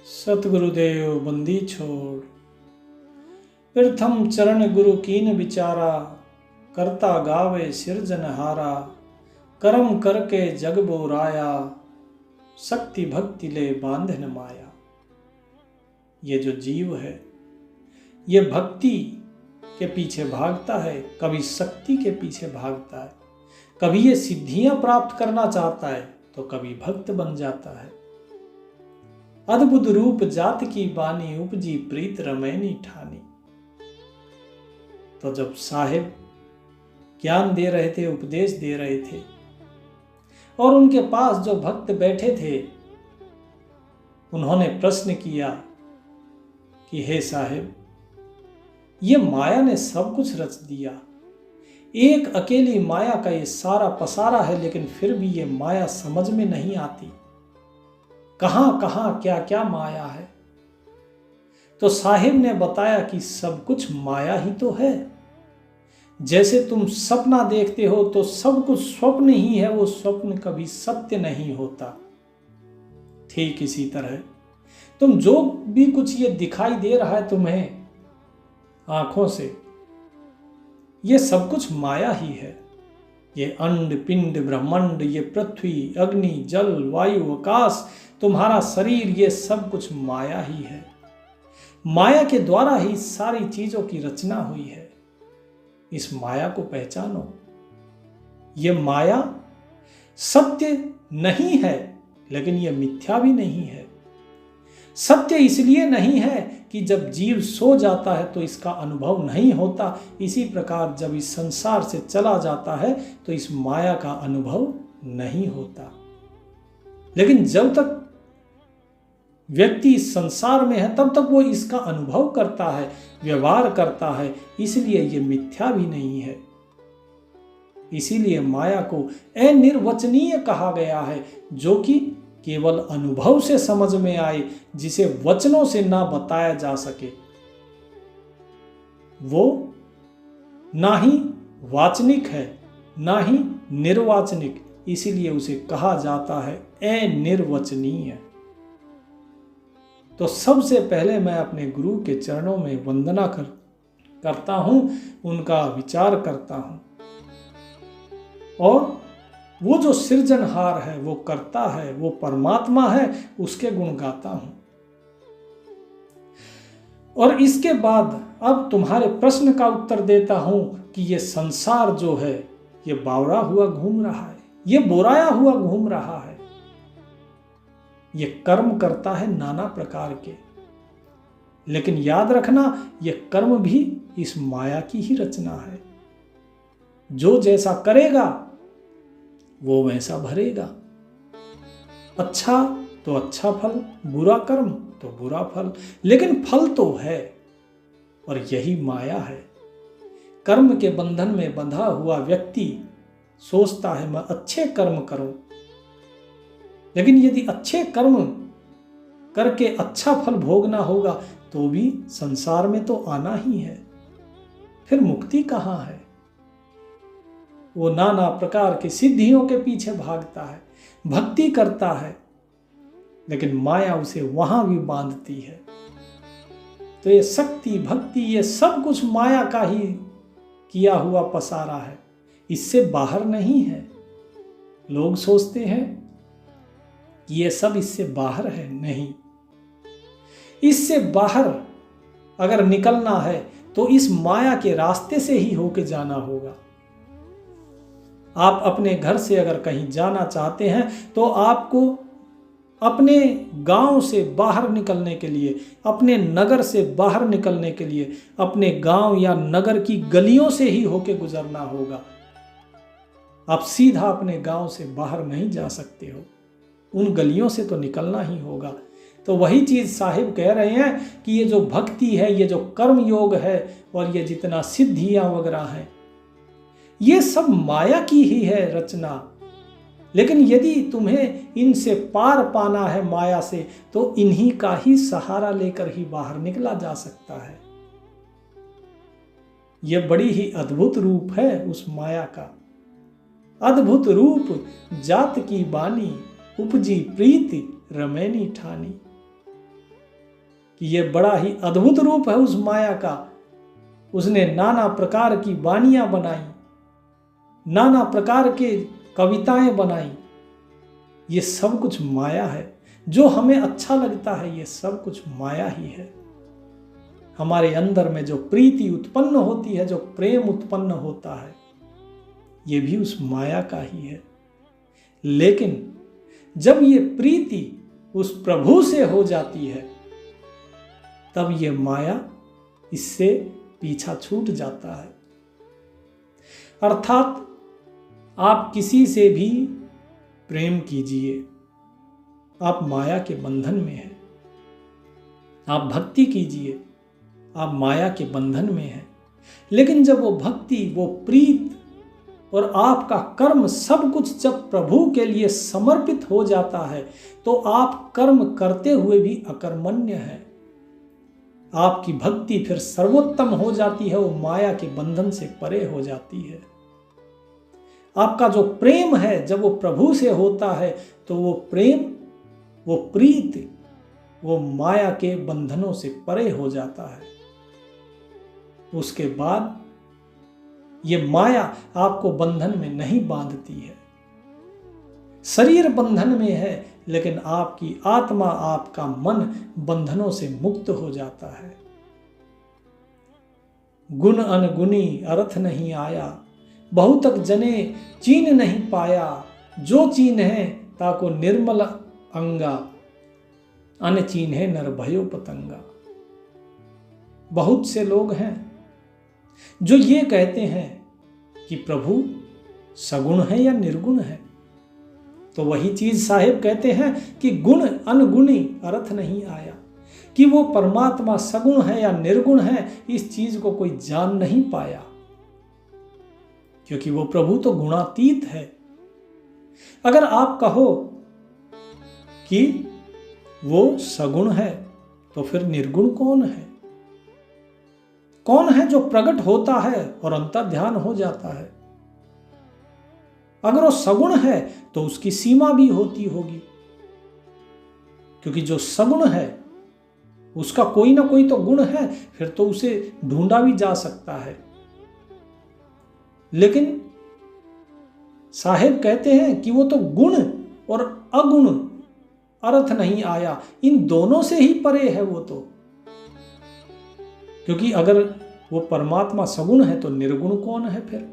सतगुरुदेव बंदी छोड़, प्रथम चरण गुरु कीन विचारा, करता गावे सिरजनहारा, कर्म करके जग बोराया, शक्ति भक्ति ले बांधन माया। ये जो जीव है ये भक्ति के पीछे भागता है, कभी शक्ति के पीछे भागता है, कभी ये सिद्धियां प्राप्त करना चाहता है तो कभी भक्त बन जाता है। अद्भुत रूप जात की बानी, उपजी प्रीत रमैनी ठानी। तो जब साहिब ज्ञान दे रहे थे, उपदेश दे रहे थे और उनके पास जो भक्त बैठे थे उन्होंने प्रश्न किया कि हे साहिब, ये माया ने सब कुछ रच दिया, एक अकेली माया का ये सारा पसारा है, लेकिन फिर भी ये माया समझ में नहीं आती, कहां कहां क्या क्या माया है। तो साहिब ने बताया कि सब कुछ माया ही तो है। जैसे तुम सपना देखते हो तो सब कुछ स्वप्न ही है, वो स्वप्न कभी सत्य नहीं होता। ठीक इसी तरह तुम जो भी कुछ ये दिखाई दे रहा है तुम्हें आंखों से, ये सब कुछ माया ही है। ये अंड पिंड ब्रह्मांड, ये पृथ्वी अग्नि जल वायु आकाश, तुम्हारा शरीर, ये सब कुछ माया ही है। माया के द्वारा ही सारी चीजों की रचना हुई है। इस माया को पहचानो। ये माया सत्य नहीं है, लेकिन यह मिथ्या भी नहीं है। सत्य इसलिए नहीं है कि जब जीव सो जाता है तो इसका अनुभव नहीं होता, इसी प्रकार जब इस संसार से चला जाता है तो इस माया का अनुभव नहीं होता। लेकिन जब तक व्यक्ति इस संसार में है तब तक वो इसका अनुभव करता है, व्यवहार करता है, इसलिए ये मिथ्या भी नहीं है। इसीलिए माया को अनिर्वचनीय कहा गया है, जो कि केवल अनुभव से समझ में आए, जिसे वचनों से ना बताया जा सके। वो ना ही वाचनिक है ना ही निर्वाचनिक, इसीलिए उसे कहा जाता है अनिर्वचनीय। तो सबसे पहले मैं अपने गुरु के चरणों में वंदना करता हूं, उनका विचार करता हूं और वो जो सृजनहार है, वो करता है, वो परमात्मा है, उसके गुण गाता हूं। और इसके बाद अब तुम्हारे प्रश्न का उत्तर देता हूं कि ये संसार जो है ये बावरा हुआ घूम रहा है, ये बोराया हुआ घूम रहा है। ये कर्म करता है नाना प्रकार के, लेकिन याद रखना ये कर्म भी इस माया की ही रचना है। जो जैसा करेगा वो वैसा भरेगा। अच्छा तो अच्छा फल, बुरा कर्म तो बुरा फल, लेकिन फल तो है। और यही माया है। कर्म के बंधन में बंधा हुआ व्यक्ति सोचता है मैं अच्छे कर्म करूं, लेकिन यदि अच्छे कर्म करके अच्छा फल भोगना होगा तो भी संसार में तो आना ही है। फिर मुक्ति कहां है? वो नाना प्रकार की सिद्धियों के पीछे भागता है, भक्ति करता है, लेकिन माया उसे वहां भी बांधती है। तो ये शक्ति भक्ति ये सब कुछ माया का ही किया हुआ पसारा है, इससे बाहर नहीं है। लोग सोचते हैं कि ये सब इससे बाहर है, नहीं। इससे बाहर अगर निकलना है तो इस माया के रास्ते से ही होके जाना होगा। आप अपने घर से अगर कहीं जाना चाहते हैं तो आपको अपने गांव से बाहर निकलने के लिए, अपने नगर से बाहर निकलने के लिए, अपने गांव या नगर की गलियों से ही होके गुजरना होगा। आप सीधा अपने गांव से बाहर नहीं जा सकते हो, उन गलियों से तो निकलना ही होगा। तो वही चीज साहिब कह रहे हैं कि ये जो भक्ति है, ये जो कर्म योग है और ये जितना सिद्धियां वगैरह हैं, ये सब माया की ही है रचना। लेकिन यदि तुम्हें इनसे पार पाना है माया से, तो इन्हीं का ही सहारा लेकर ही बाहर निकला जा सकता है। यह बड़ी ही अद्भुत रूप है उस माया का। अद्भुत रूप जात की बानी, उपजी प्रीति रमैनी ठानी। कि ये बड़ा ही अद्भुत रूप है उस माया का। उसने नाना प्रकार की वाणियां बनाई, नाना प्रकार के कविताएं बनाई। ये सब कुछ माया है। जो हमें अच्छा लगता है ये सब कुछ माया ही है। हमारे अंदर में जो प्रीति उत्पन्न होती है, जो प्रेम उत्पन्न होता है, ये भी उस माया का ही है। लेकिन जब ये प्रीति उस प्रभु से हो जाती है तब ये माया इससे पीछा छूट जाता है। अर्थात आप किसी से भी प्रेम कीजिए, आप माया के बंधन में हैं। आप भक्ति कीजिए, आप माया के बंधन में हैं। लेकिन जब वो भक्ति, वो प्रीत और आपका कर्म सब कुछ जब प्रभु के लिए समर्पित हो जाता है तो आप कर्म करते हुए भी अकर्मण्य हैं। आपकी भक्ति फिर सर्वोत्तम हो जाती है, वो माया के बंधन से परे हो जाती है। आपका जो प्रेम है जब वो प्रभु से होता है तो वो प्रेम, वो प्रीत, वो माया के बंधनों से परे हो जाता है। उसके बाद ये माया आपको बंधन में नहीं बांधती है। शरीर बंधन में है लेकिन आपकी आत्मा, आपका मन बंधनों से मुक्त हो जाता है। गुण अनगुनी अर्थ नहीं आया, बहुतक जने चीन नहीं पाया। जो चीन है ताको निर्मल अंगा, अन चीन है नर भयो पतंगा। बहुत से लोग हैं जो ये कहते हैं कि प्रभु सगुण है या निर्गुण है। तो वही चीज साहिब कहते हैं कि गुण अनगुणी अर्थ नहीं आया, कि वो परमात्मा सगुण है या निर्गुण है, इस चीज को कोई जान नहीं पाया, क्योंकि वो प्रभु तो गुणातीत है। अगर आप कहो कि वो सगुण है तो फिर निर्गुण कौन है? कौन है जो प्रकट होता है और अंतर्ध्यान हो जाता है? अगर वो सगुण है तो उसकी सीमा भी होती होगी, क्योंकि जो सगुण है उसका कोई ना कोई तो गुण है, फिर तो उसे ढूंढा भी जा सकता है। लेकिन साहेब कहते हैं कि वो तो गुण और अगुण अर्थ नहीं आया, इन दोनों से ही परे है वो तो। क्योंकि अगर वो परमात्मा सगुण है तो निर्गुण कौन है फिर?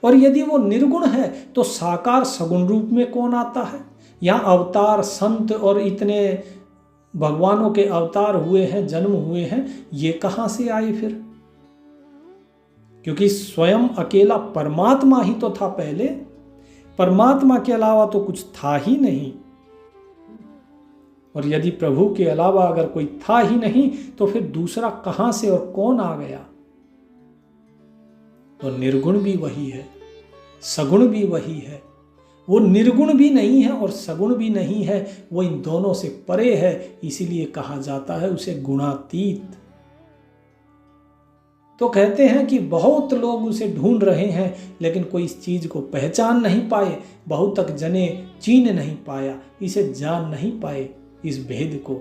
और यदि वो निर्गुण है तो साकार सगुण रूप में कौन आता है? यहाँ अवतार, संत और इतने भगवानों के अवतार हुए हैं, जन्म हुए हैं, ये कहाँ से आए फिर? क्योंकि स्वयं अकेला परमात्मा ही तो था पहले। परमात्मा के अलावा तो कुछ था ही नहीं। और यदि प्रभु के अलावा अगर कोई था ही नहीं तो फिर दूसरा कहां से और कौन आ गया? तो निर्गुण भी वही है, सगुण भी वही है। वो निर्गुण भी नहीं है और सगुण भी नहीं है, वो इन दोनों से परे है, इसीलिए कहा जाता है उसे गुणातीत। तो कहते हैं कि बहुत लोग उसे ढूंढ रहे हैं लेकिन कोई इस चीज को पहचान नहीं पाए। बहुत तक जने चीन नहीं पाया, इसे जान नहीं पाए, इस भेद को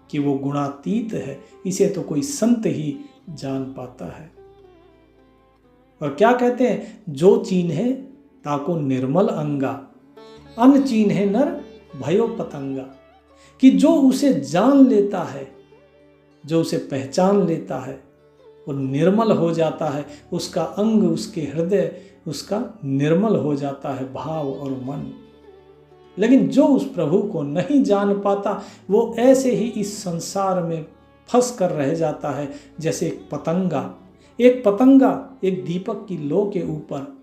कि वो गुणातीत है। इसे तो कोई संत ही जान पाता है। और क्या कहते हैं? जो चीन है ताको निर्मल अंगा, अन चीन है नर भयो पतंगा। कि जो उसे जान लेता है, जो उसे पहचान लेता है, वो निर्मल हो जाता है। उसका अंग, उसके हृदय, उसका निर्मल हो जाता है भाव और मन। लेकिन जो उस प्रभु को नहीं जान पाता वो ऐसे ही इस संसार में फंस कर रह जाता है, जैसे एक पतंगा। एक पतंगा एक दीपक की लौ के ऊपर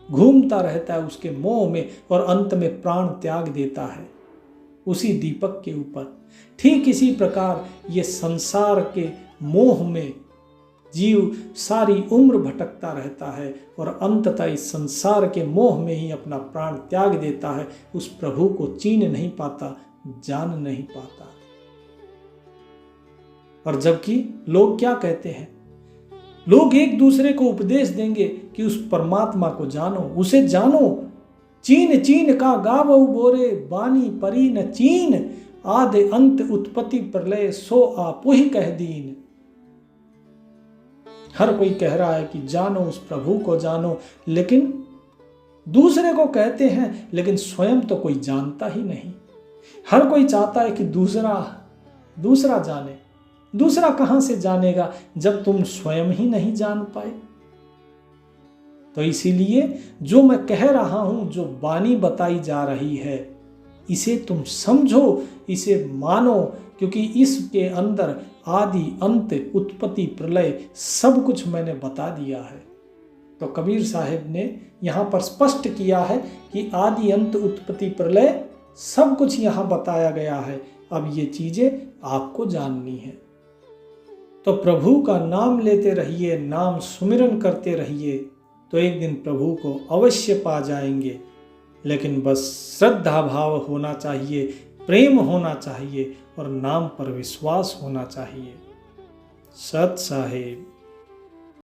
घूमता रहता है उसके मोह में, और अंत में प्राण त्याग देता है उसी दीपक के ऊपर। ठीक इसी प्रकार ये संसार के मोह में जीव सारी उम्र भटकता रहता है और अंततः इस संसार के मोह में ही अपना प्राण त्याग देता है। उस प्रभु को चीन नहीं पाता, जान नहीं पाता। और जबकि लोग क्या कहते हैं? लोग एक दूसरे को उपदेश देंगे कि उस परमात्मा को जानो, उसे जानो। चीन चीन का गावो बोरे, बानी परी न चीन, आदि अंत उत्पत्ति प्रलय सो आपो ही कह दीन। हर कोई कह रहा है कि जानो उस प्रभु को जानो, लेकिन दूसरे को कहते हैं, लेकिन स्वयं तो कोई जानता ही नहीं। हर कोई चाहता है कि दूसरा जाने। दूसरा कहां से जानेगा जब तुम स्वयं ही नहीं जान पाए। तो इसीलिए जो मैं कह रहा हूं, जो वाणी बताई जा रही है, इसे तुम समझो, इसे मानो, क्योंकि इसके अंदर आदि अंत उत्पत्ति प्रलय सब कुछ मैंने बता दिया है। तो कबीर साहब ने यहाँ पर स्पष्ट किया है कि आदि अंत उत्पत्ति प्रलय सब कुछ यहाँ बताया गया है। अब ये चीजें आपको जाननी है। तो प्रभु का नाम लेते रहिए, नाम सुमिरन करते रहिए, तो एक दिन प्रभु को अवश्य पा जाएंगे। लेकिन बस श्रद्धा भाव होना चाहिए, प्रेम होना चाहिए और नाम पर विश्वास होना चाहिए। सत साहिब।